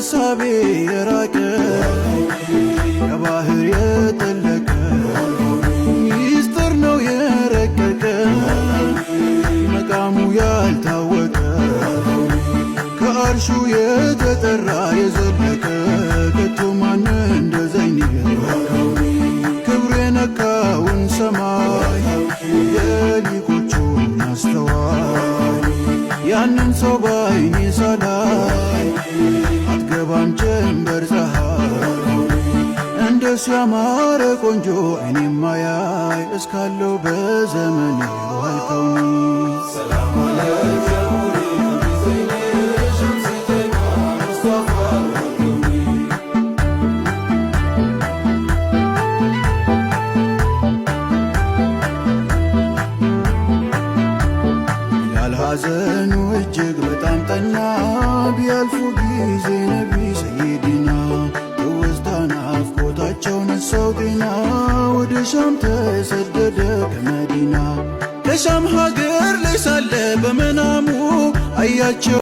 ከሐሳቤ የራቀ ከባህር የጠለቀ ሚስጥር ነው የረቀቀ መቃሙ ያልታወቀ ከአርሹ የተጠራ የዘለቀ ከቶ ማን እንደ ዘይኔ ክብሩ የነካውን ሰማይ የሊቆቹን አስተዋይ ያንን ሰው ባይኔ ሳላይ አትገባም ጀንበር ፀሐይ እንደሱ ያማረ ቆንጆ እኔም ማያይ እስካለው በዘመኔ ዋልከውኒ ሰላም አለይከ ሐዘኑ እጅግ በጣም ጠና ቢያልፉ ጊዜ ነቢ ሰይዲና ትውስታ ናፍቆታቸው ነሳው ጤና ወደ ሻም ተሰደደ ከመዲና ከሻም ሀገር ላይ ሳለ በመናሙ አያቸው